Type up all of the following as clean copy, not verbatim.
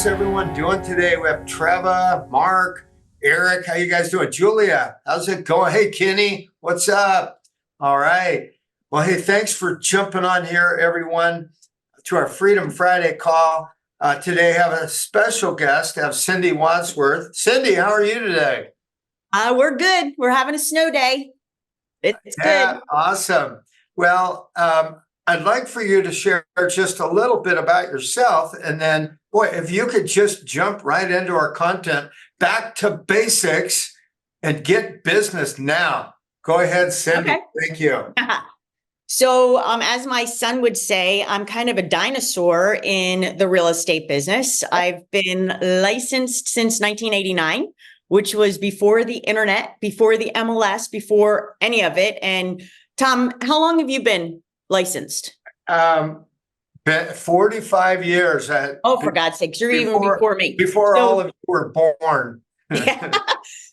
how's everyone doing today? We have Trevor, Mark, Eric. How you guys doing? Julia, how's it going? Hey, Kenny, what's up? All right. Well, hey, thanks for jumping on here, everyone, to our Freedom Friday call. Today, I have a special guest. I have Cindy Wadsworth. Cindy, how are you today? We're good. We're having a snow day. It's good. Awesome. Well, I'd like for you to share just a little bit about yourself. And then, boy, if you could just jump right into our content, back to basics and get business now. Go ahead, Cindy. Okay. Thank you. So, as my son would say, I'm kind of a dinosaur in the real estate business. I've been licensed since 1989, which was before the internet, before the MLS, before any of it. And Tom, how long have you been licensed? 45 years. For God's sakes, you're even before me. Before all of you were born. Yeah.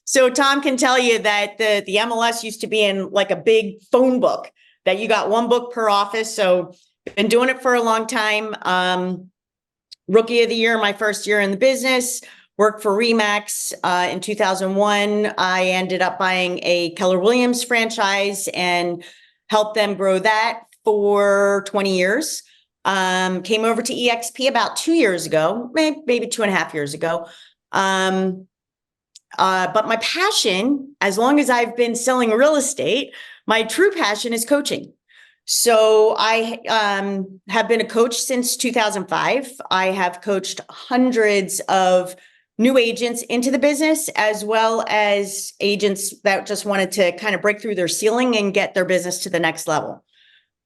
So Tom can tell you that the MLS used to be in like a big phone book that you got one book per office. So been doing it for a long time. Rookie of the year, my first year in the business, worked for Remax. In 2001, I ended up buying a Keller Williams franchise and helped them grow that for 20 years. Came over to EXP about 2 years ago, maybe 2.5 years ago. But my passion, as long as I've been selling real estate, my true passion is coaching. So I have been a coach since 2005. I have coached hundreds of new agents into the business, as well as agents that just wanted to kind of break through their ceiling and get their business to the next level.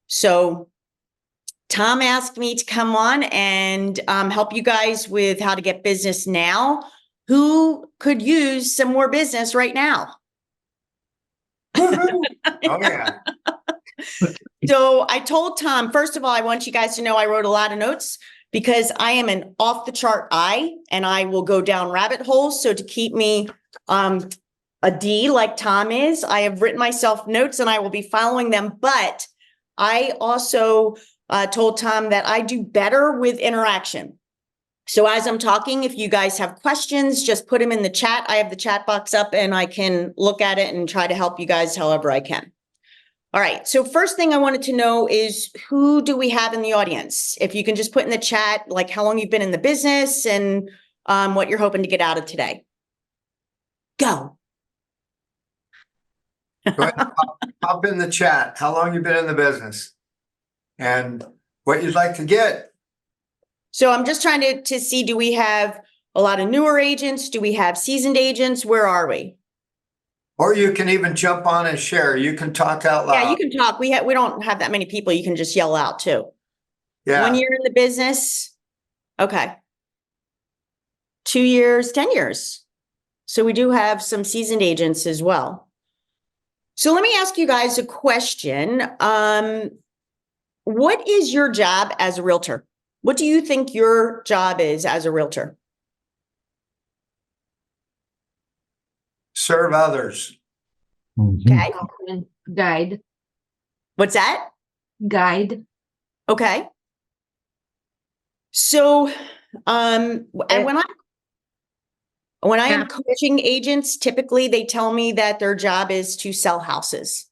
So Tom asked me to come on and help you guys with how to get business now. Who could use some more business right now? Oh, yeah. So I told Tom, first of all, I want you guys to know I wrote a lot of notes because I am an off the chart eye and I will go down rabbit holes. So to keep me a D like Tom is, I have written myself notes and I will be following them. But I also told Tom that I do better with interaction. So as I'm talking, if you guys have questions, just put them in the chat. I have the chat box up and I can look at it and try to help you guys however I can. All right. So first thing I wanted to know is who do we have in the audience? If you can just put in the chat, like how long you've been in the business and what you're hoping to get out of today. Go. Go ahead, pop in the chat. How long you've been in the business and what you'd like to get. So I'm just trying to see, do we have a lot of newer agents? Do we have seasoned agents? Where are we? Or you can even jump on and share. You can talk out loud. Yeah, you can talk. We don't have that many people. You can just yell out too. Yeah. 1 year in the business. Okay. 2 years, 10 years. So we do have some seasoned agents as well. So let me ask you guys a question. What is your job as a realtor? What do you think your job is as a realtor? Serve others. Okay. Guide. What's that? Guide. Okay. So, and when I am coaching agents, typically they tell me that their job is to sell houses.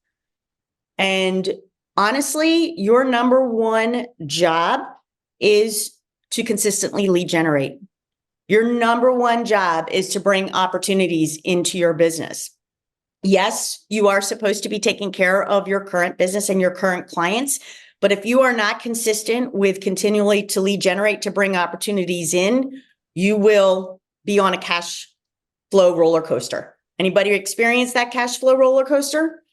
And honestly, your number one job is to consistently lead generate. Your number one job is to bring opportunities into your business. Yes, you are supposed to be taking care of your current business and your current clients. But if you are not consistent with continually to lead generate to bring opportunities in, you will be on a cash flow roller coaster. Anybody experience that cash flow roller coaster?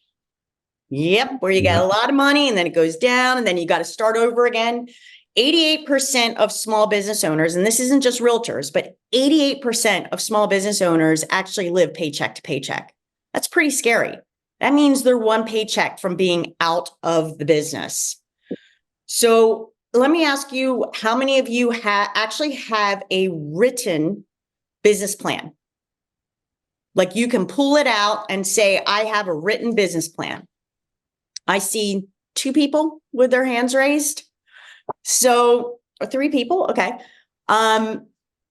Yep, where you get a lot of money and then it goes down and then you got to start over again. 88% of small business owners, and this isn't just realtors, but 88% of small business owners actually live paycheck to paycheck. That's pretty scary. That means they're one paycheck from being out of the business. So let me ask you, how many of you actually have a written business plan? Like you can pull it out and say, I have a written business plan. I see 2 people with their hands raised. So, or 3 people. Okay.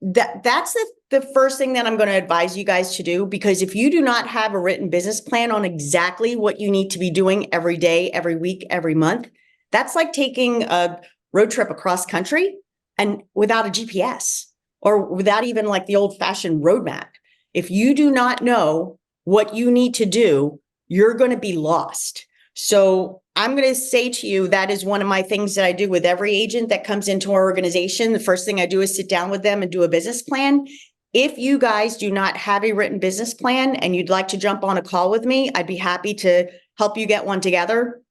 that's the first thing that I'm going to advise you guys to do, because if you do not have a written business plan on exactly what you need to be doing every day, every week, every month, that's like taking a road trip across country and without a GPS or without even like the old fashioned roadmap. If you do not know what you need to do, you're going to be lost. So I'm going to say to you, that is one of my things that I do with every agent that comes into our organization. The first thing I do is sit down with them and do a business plan. If you guys do not have a written business plan and you'd like to jump on a call with me, I'd be happy to help you get one together.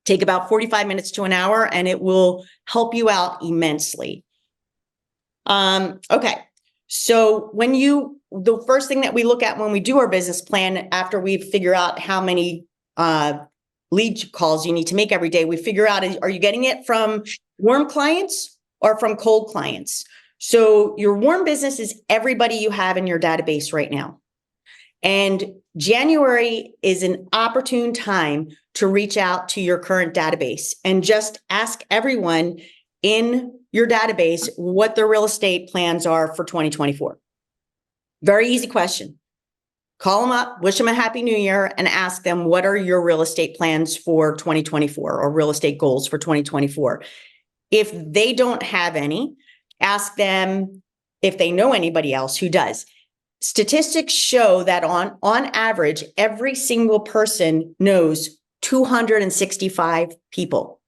Take about 45 minutes to an hour, and it will help you out immensely. Okay. So the first thing that we look at when we do our business plan, after we figure out how many lead calls you need to make every day, we figure out, are you getting it from warm clients or from cold clients? So your warm business is everybody you have in your database right now. And January is an opportune time to reach out to your current database and just ask everyone in your database what their real estate plans are for 2024. Very easy question. Call them up, wish them a happy new year, and ask them, what are your real estate plans for 2024 or real estate goals for 2024? If they don't have any, ask them if they know anybody else who does. Statistics show that on average, every single person knows 265 people.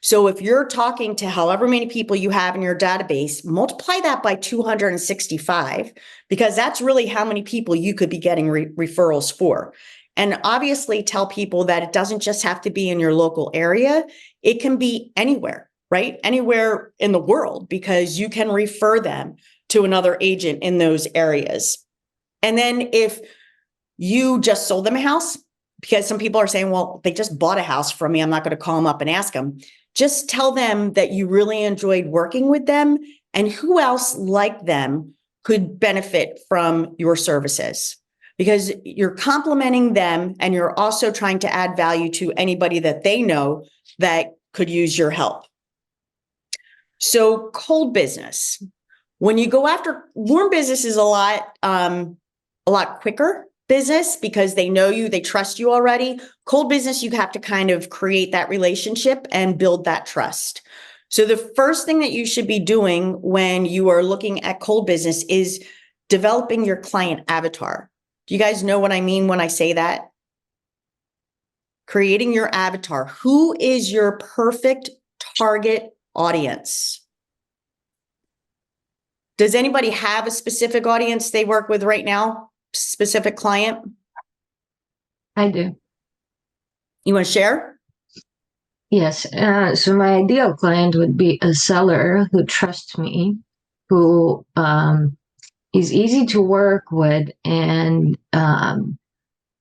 So if you're talking to however many people you have in your database, multiply that by 265, because that's really how many people you could be getting referrals for. And obviously tell people that it doesn't just have to be in your local area. It can be anywhere, right? Anywhere in the world, because you can refer them to another agent in those areas. And then if you just sold them a house, because some people are saying, well, they just bought a house from me, I'm not going to call them up and ask them. Just tell them that you really enjoyed working with them and who else like them could benefit from your services, because you're complimenting them and you're also trying to add value to anybody that they know that could use your help. So cold business, when you go after warm business, is a lot quicker business because they know you, they trust you already. Cold business, you have to kind of create that relationship and build that trust. So the first thing that you should be doing when you are looking at cold business is developing your client avatar. Do you guys know what I mean when I say that? Creating your avatar. Who is your perfect target audience? Does anybody have a specific audience they work with right now? Specific client? I do. You want to share? Yes. So my ideal client would be a seller who trusts me, who is easy to work with, and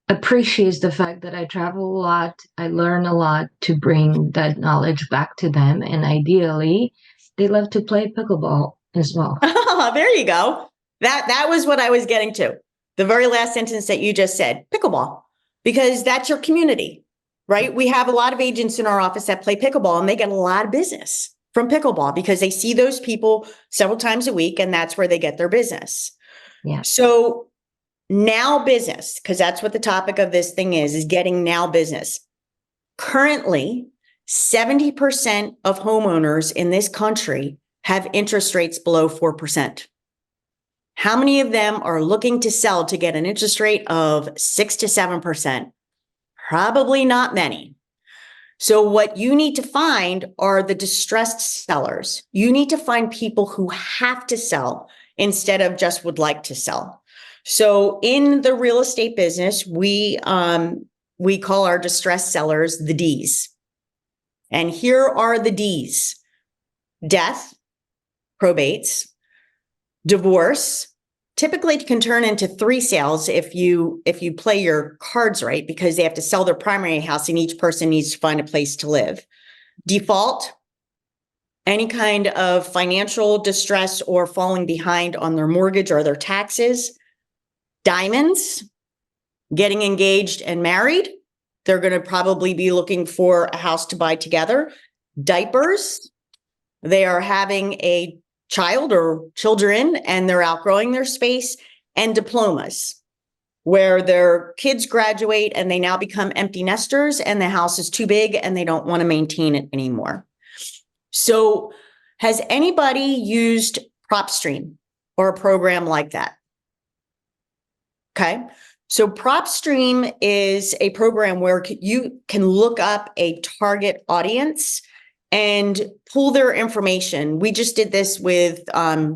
appreciates the fact that I travel a lot. I learn a lot to bring that knowledge back to them. And ideally, they love to play pickleball as well. There you go. That was what I was getting to. The very last sentence that you just said, pickleball, because that's your community, right? We have a lot of agents in our office that play pickleball, and they get a lot of business from pickleball because they see those people several times a week, and that's where they get their business. Yeah. So now business, because that's what the topic of this thing is getting now business. Currently, 70% of homeowners in this country have interest rates below 4%. How many of them are looking to sell to get an interest rate of 6 to 7%? Probably not many. So what you need to find are the distressed sellers. You need to find people who have to sell instead of just would like to sell. So in the real estate business, we call our distressed sellers the Ds. And here are the Ds: death, probates, divorce. Typically it can turn into 3 sales if you play your cards right, because they have to sell their primary house and each person needs to find a place to live. Default, any kind of financial distress or falling behind on their mortgage or their taxes. Diamonds, getting engaged and married. They're going to probably be looking for a house to buy together. Diapers, they are having a child or children and they're outgrowing their space, and diplomas, where their kids graduate and they now become empty nesters and the house is too big and they don't want to maintain it anymore. So has anybody used PropStream or a program like that? Okay. So PropStream is a program where you can look up a target audience and pull their information. We just did this with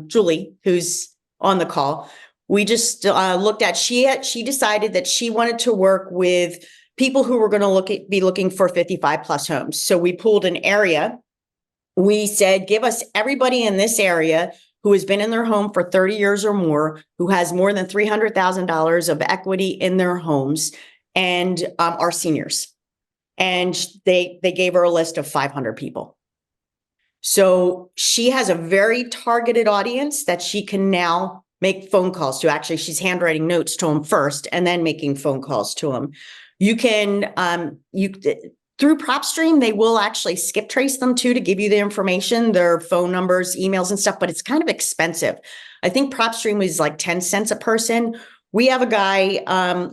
Julie, who's on the call. We just looked at, she decided that she wanted to work with people who were going to be looking for 55 plus homes. So we pulled an area. We said, give us everybody in this area who has been in their home for 30 years or more, who has more than $300,000 of equity in their homes, and are seniors. And they gave her a list of 500 people. So she has a very targeted audience that she can now make phone calls to. Actually, she's handwriting notes to them first and then making phone calls to them. You can, through PropStream, they will actually skip trace them too to give you the information, their phone numbers, emails and stuff, but it's kind of expensive. I think PropStream is like 10 cents a person. We have a guy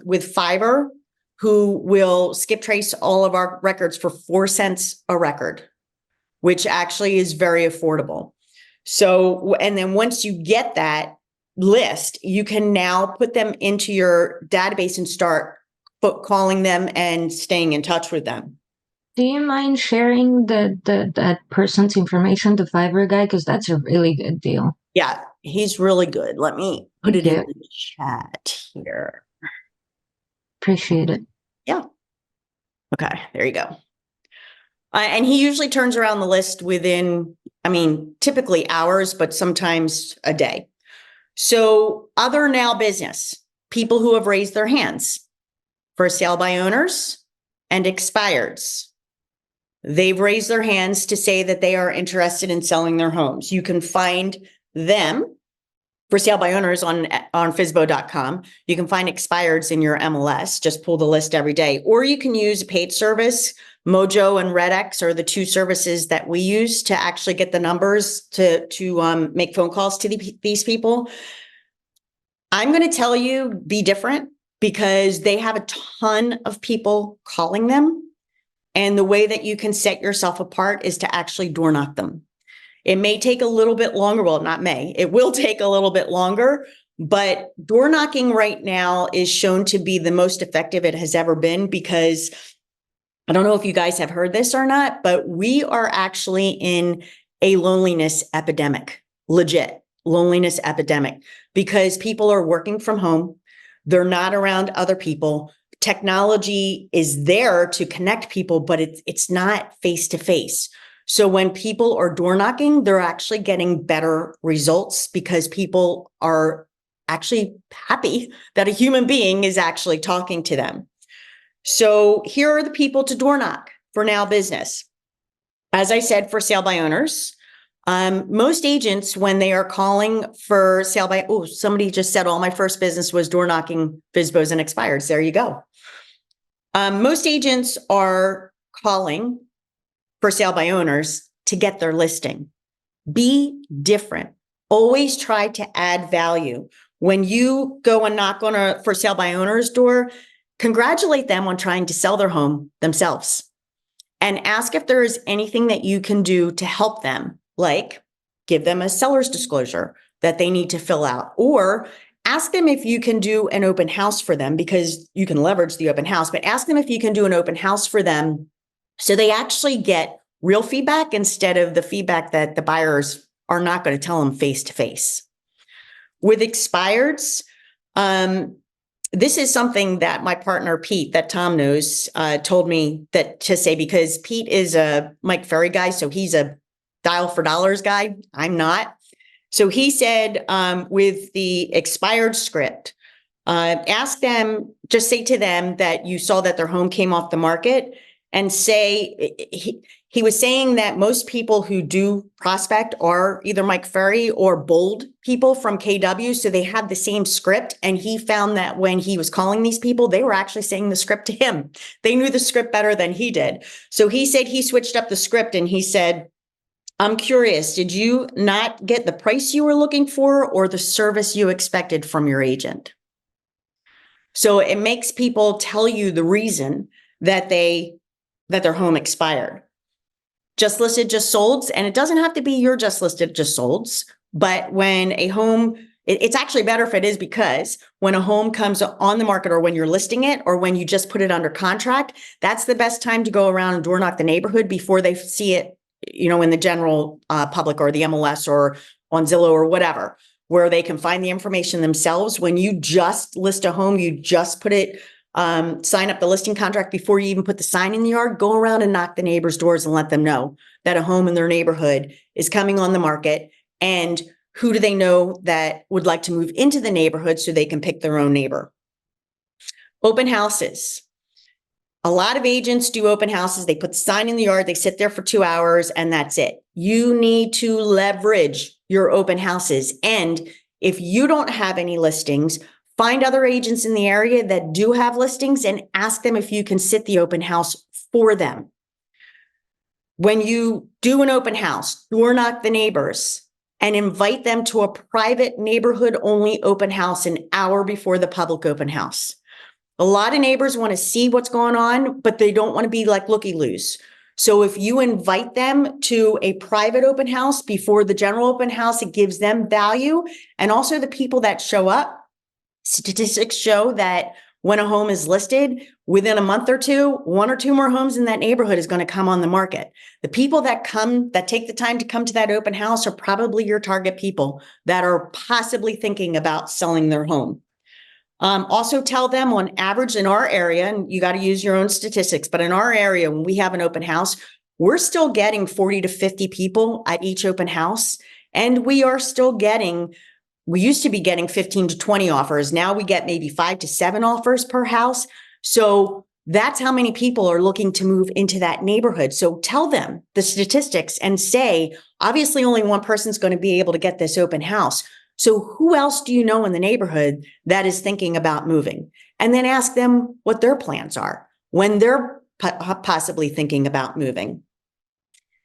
with Fiverr who will skip trace all of our records for 4 cents a record, which actually is very affordable. So, and then once you get that list, you can now put them into your database and start calling them and staying in touch with them. Do you mind sharing that person's information, the Fiverr guy? Because that's a really good deal. Yeah, he's really good. Let me put it in the chat here. Appreciate it. Yeah. Okay, there you go. And he usually turns around the list within, typically hours, but sometimes a day. So other now business, people who have raised their hands for sale by owners and expireds. They've raised their hands to say that they are interested in selling their homes. You can find them for sale by owners on FSBO.com. You can find expireds in your MLS. Just pull the list every day. Or you can use a paid service. Mojo and RedX are the two services that we use to actually get the numbers to make phone calls to these people. I'm going to tell you, be different, because they have a ton of people calling them. And the way that you can set yourself apart is to actually door knock them. It may take a little bit longer. Well, not may. It will take a little bit longer, but door knocking right now is shown to be the most effective it has ever been, because I don't know if you guys have heard this or not, but we are actually in a loneliness epidemic, legit loneliness epidemic, because people are working from home. They're not around other people. Technology is there to connect people, but it's not face to face. So when people are door knocking, they're actually getting better results because people are actually happy that a human being is actually talking to them. So here are the people to door knock for now business. As I said, for sale by owners, most agents, when they are calling for sale by, somebody just said all my first business was door knocking FSBOs and expireds. There you go. Most agents are calling for sale by owners to get their listing. Be different. Always try to add value. When you go and knock on a for sale by owner's door, congratulate them on trying to sell their home themselves, and ask if there is anything that you can do to help them, like give them a seller's disclosure that they need to fill out, or ask them if you can do an open house for them, because you can leverage the open house, but ask them if you can do an open house for them so they actually get real feedback instead of the feedback that the buyers are not going to tell them face to face. With expireds, this is something that my partner, Pete, that Tom knows, told me that to say, because Pete is a Mike Ferry guy. So he's a dial for dollars guy. I'm not. So he said, with the expired script, ask them, just say to them that you saw that their home came off the market, and say, he was saying that most people who do prospect are either Mike Ferry or Bold people from KW. So they have the same script. And he found that when he was calling these people, they were actually saying the script to him. They knew the script better than he did. So he said he switched up the script, and he said, I'm curious, did you not get the price you were looking for or the service you expected from your agent? So it makes people tell you the reason that their home expired. Just listed, just solds, and it doesn't have to be your just listed, just solds, but when a home, it's actually better if it is, because when a home comes on the market or when you're listing it or when you just put it under contract, that's the best time to go around and door knock the neighborhood before they see it, in the general public or the MLS or on Zillow or whatever, where they can find the information themselves. When you just list a home, you just put it, sign up the listing contract before you even put the sign in the yard, go around and knock the neighbors' doors and let them know that a home in their neighborhood is coming on the market, and who do they know that would like to move into the neighborhood so they can pick their own neighbor. Open houses. A lot of agents do open houses. They put the sign in the yard, they sit there for 2 hours, and that's it. You need to leverage your open houses. And if you don't have any listings, find other agents in the area that do have listings and ask them if you can sit the open house for them. When you do an open house, door knock the neighbors and invite them to a private neighborhood only open house an hour before the public open house. A lot of neighbors want to see what's going on, but they don't want to be like looky-loos. So if you invite them to a private open house before the general open house, it gives them value. And also the people that show up, statistics show that when a home is listed, within a month or two, 1 or 2 more homes in that neighborhood is going to come on the market. The people that take the time to come to that open house are probably your target people that are possibly thinking about selling their home. Also tell them, on average in our area, and you got to use your own statistics, but in our area, when we have an open house, we're still getting 40 to 50 people at each open house. And we used to be getting 15 to 20 offers. Now we get maybe 5 to 7 offers per house. So that's how many people are looking to move into that neighborhood. So tell them the statistics and say, obviously only one person's going to be able to get this open house. So who else do you know in the neighborhood that is thinking about moving? And then ask them what their plans are when they're possibly thinking about moving.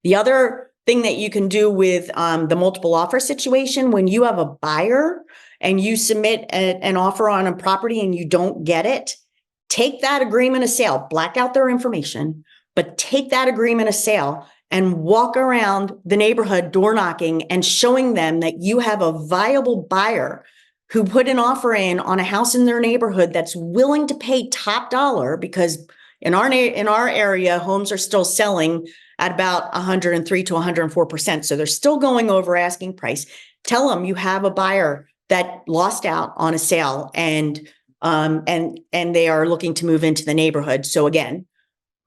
The other thing that you can do with the multiple offer situation, when you have a buyer and you submit an offer on a property and you don't get it, take that agreement of sale, black out their information, but take that agreement of sale and walk around the neighborhood door knocking and showing them that you have a viable buyer who put an offer in on a house in their neighborhood that's willing to pay top dollar, because in our area, homes are still selling at about 103 to 104%. So they're still going over asking price. Tell them you have a buyer that lost out on a sale and they are looking to move into the neighborhood. So again,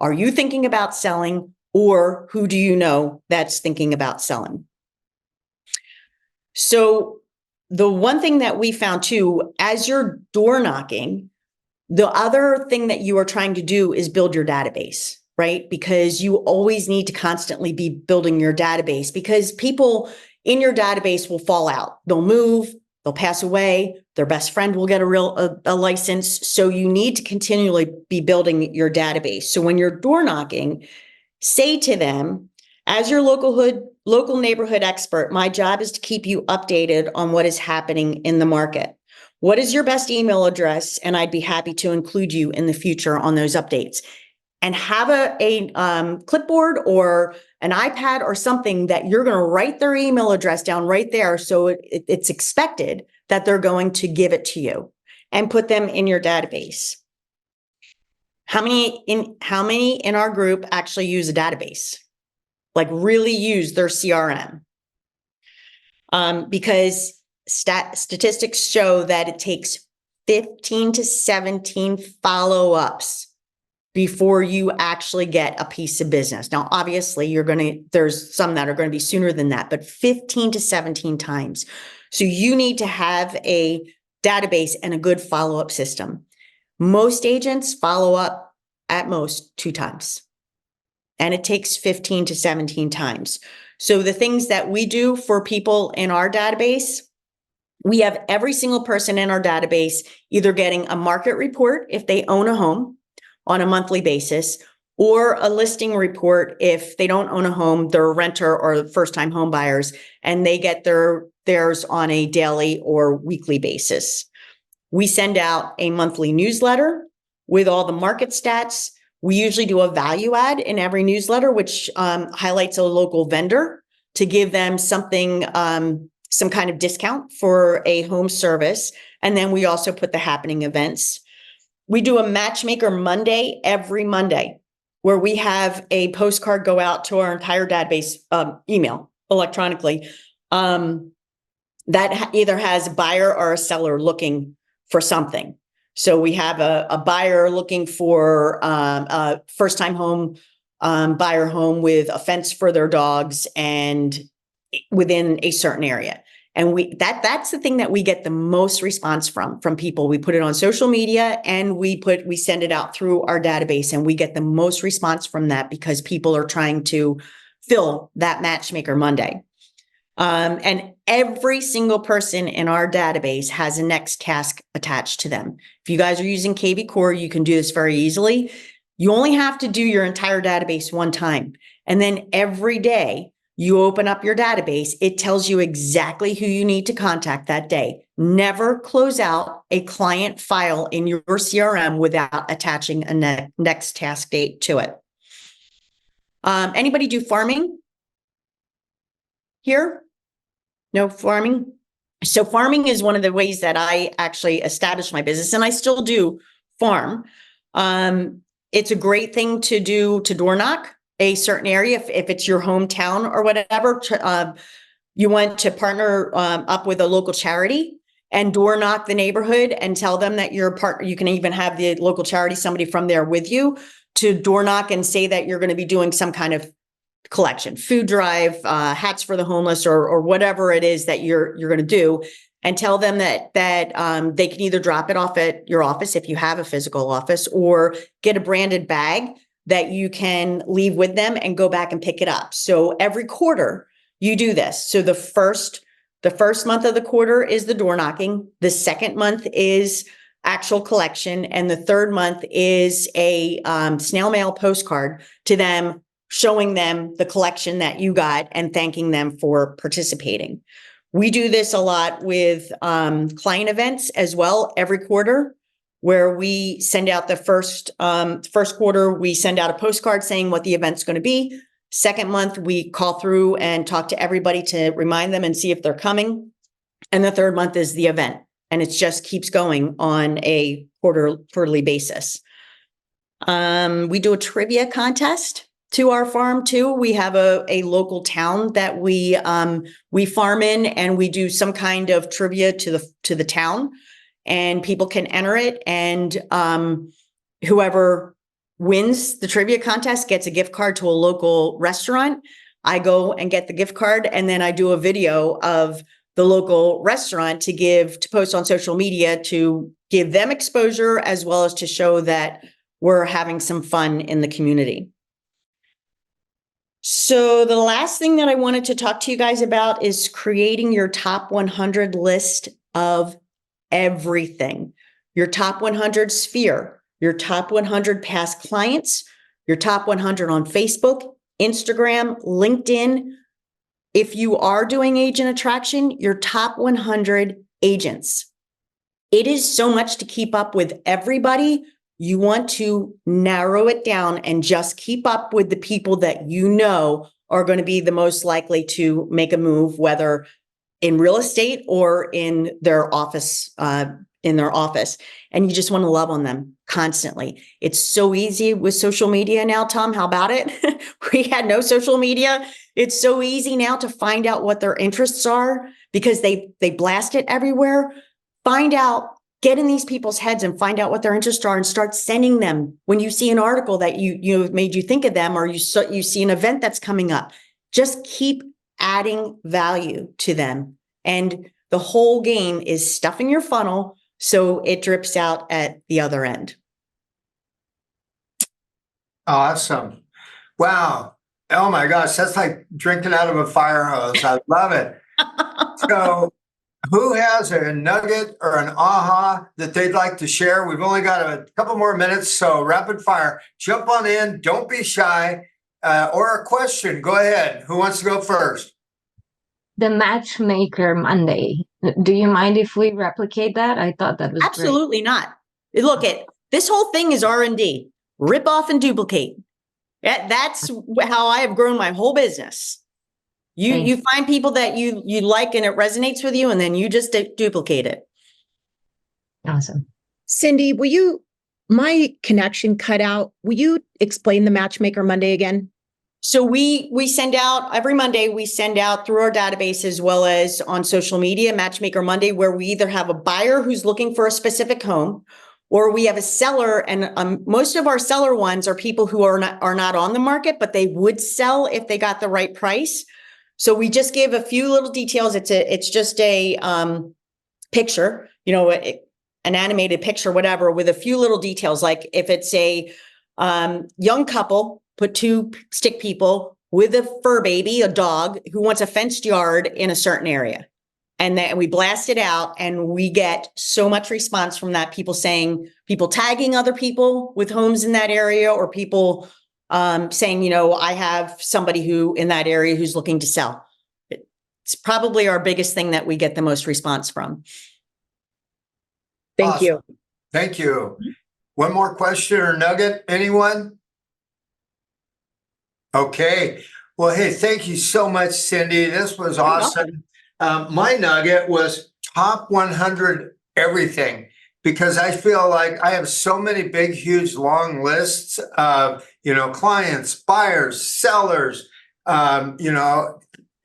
are you thinking about selling, or who do you know that's thinking about selling? So the one thing that we found too, as you're door knocking, the other thing that you are trying to do is build your database, right? Because you always need to constantly be building your database, because people in your database will fall out. They'll move, they'll pass away, their best friend will get a license. So you need to continually be building your database. So when you're door knocking, say to them, as your local neighborhood expert, my job is to keep you updated on what is happening in the market. What is your best email address? And I'd be happy to include you in the future on those updates. And have a clipboard or an iPad or something that you're going to write their email address down right there. So it's expected that they're going to give it to you, and put them in your database. How many in our group actually use a database? Like really use their CRM? Because statistics show that it takes 15 to 17 follow-ups before you actually get a piece of business. Now, obviously, there's some that are going to be sooner than that, but 15 to 17 times. So you need to have a database and a good follow-up system. Most agents follow up at most 2 times, and it takes 15 to 17 times. So the things that we do for people in our database, we have every single person in our database either getting a market report if they own a home on a monthly basis, or a listing report if they don't own a home, they're a renter or first-time home buyers, and they get theirs on a daily or weekly basis. We send out a monthly newsletter with all the market stats. We usually do a value add in every newsletter, which highlights a local vendor to give them something, some kind of discount for a home service. And then we also put the happening events. We do a Matchmaker Monday every Monday, where we have a postcard go out to our entire database, email electronically, that either has a buyer or a seller looking for something. So we have a buyer looking for a first-time home buyer home with a fence for their dogs and within a certain area. And that's the thing that we get the most response from people. We put it on social media and we send it out through our database, and we get the most response from that because people are trying to fill that Matchmaker Monday. And every single person in our database has a next task attached to them. If you guys are using KV Core, you can do this very easily. You only have to do your entire database one time. And then every day you open up your database, it tells you exactly who you need to contact that day. Never close out a client file in your CRM without attaching a next task date to it. Anybody do farming here? No farming? So farming is one of the ways that I actually established my business, and I still do farm. It's a great thing to do to door knock a certain area if it's your hometown or whatever. You want to partner up with a local charity and door knock the neighborhood and tell them that you're a partner. You can even have the local charity, somebody from there with you, to door knock and say that you're going to be doing some kind of collection, food drive, hats for the homeless, or whatever it is that you're going to do, and tell them that they can either drop it off at your office if you have a physical office, or get a branded bag that you can leave with them and go back and pick it up. So every quarter you do this. So the first month of the quarter is the door knocking. The second month is actual collection. And the third month is a snail mail postcard to them, showing them the collection that you got and thanking them for participating. We do this a lot with client events as well every quarter, where we send out the first quarter, we send out a postcard saying what the event's going to be. Second month, we call through and talk to everybody to remind them and see if they're coming. And the third month is the event. And it just keeps going on a quarterly basis. We do a trivia contest to our farm too. We have a local town that we farm in, and we do some kind of trivia to the town, and people can enter it. And whoever wins the trivia contest gets a gift card to a local restaurant. I go and get the gift card, and then I do a video of the local restaurant to post on social media to give them exposure, as well as to show that we're having some fun in the community. So the last thing that I wanted to talk to you guys about is creating your top 100 list of everything. Your top 100 sphere, your top 100 past clients, your top 100 on Facebook, Instagram, LinkedIn. If you are doing agent attraction, your top 100 agents. It is so much to keep up with everybody. You want to narrow it down and just keep up with the people that you know are going to be the most likely to make a move, whether in real estate or in their office, And you just want to love on them constantly. It's so easy with social media now, Tom. How about it? We had no social media. It's so easy now to find out what their interests are because they blast it everywhere. Get in these people's heads and find out what their interests are, and start sending them when you see an article that you made you think of them, or you see an event that's coming up. Just keep adding value to them. And the whole game is stuffing your funnel so it drips out at the other end. Awesome. Wow. Oh my gosh, that's like drinking out of a fire hose. I love it. So Who has a nugget or an aha that they'd like to share? We've only got a couple more minutes, so rapid fire. Jump on in. Don't be shy. Or a question. Go ahead. Who wants to go first? The Matchmaker Monday. Do you mind if we replicate that? I thought that was Absolutely not. Look, this whole thing is R&D. Rip off and duplicate. That's how I have grown my whole business. You find people that you like and it resonates with you, and then you just duplicate it. Awesome. Cindy, my connection cut out. Will you explain the Matchmaker Monday again? So we send out every Monday, we send out through our database as well as on social media, Matchmaker Monday, where we either have a buyer who's looking for a specific home, or we have a seller. And most of our seller ones are people who are not on the market, but they would sell if they got the right price. So we just give a few little details. It's just a picture, an animated picture, whatever, with a few little details. Like if it's a young couple, put two stick people with a fur baby, a dog who wants a fenced yard in a certain area. And then we blast it out and we get so much response from that. People tagging other people with homes in that area, or people saying, I have somebody who in that area who's looking to sell. It's probably our biggest thing that we get the most response from. Thank you. Thank you. One more question or nugget, anyone? Okay. Well, hey, thank you so much, Cindy. This was awesome. My nugget was top 100 everything, because I feel like I have so many big, huge, long lists of, clients, buyers, sellers,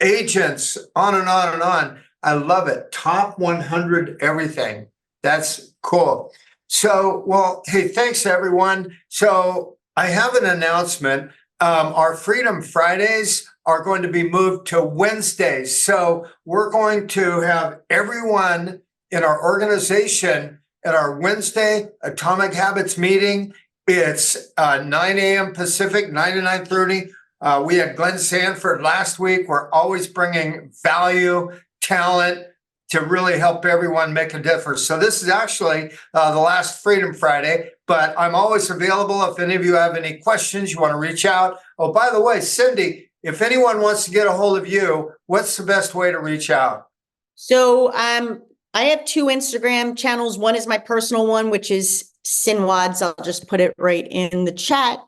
agents, on and on and on. I love it. Top 100 everything. That's cool. So, well, hey, thanks everyone. So I have an announcement. Our Freedom Fridays are going to be moved to Wednesdays. So we're going to have everyone in our organization at our Wednesday Atomic Habits meeting. It's 9 a.m. Pacific, 9 to 9:30. We had Glenn Sanford last week. We're always bringing value, talent to really help everyone make a difference. So this is actually the last Freedom Friday, but I'm always available if any of you have any questions, you want to reach out. Oh, by the way, Cindy, if anyone wants to get a hold of you, what's the best way to reach out? So I have two Instagram channels. One is my personal one, which is Cinwads. I'll just put it right in the chat.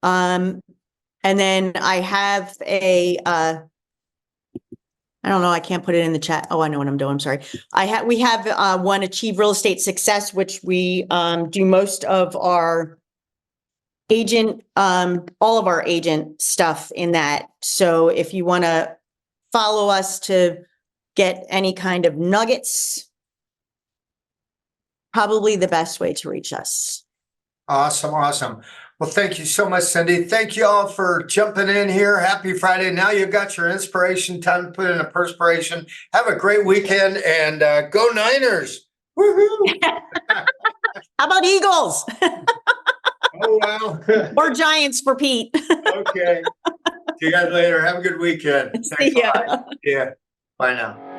And then I have I don't know. I can't put it in the chat. Oh, I know what I'm doing. I'm sorry. We have one, Achieve Real Estate Success, which we do most of our all of our agent stuff in that. So if you want to follow us to get any kind of nuggets, probably the best way to reach us. Awesome. Awesome. Well, thank you so much, Cindy. Thank you all for jumping in here. Happy Friday. Now you've got your inspiration, time to put in a perspiration. Have a great weekend and go Niners. Woohoo. How about Eagles? Oh, wow. Or Giants for Pete. Okay. See you guys later. Have a good weekend. See ya. Yeah. Bye now.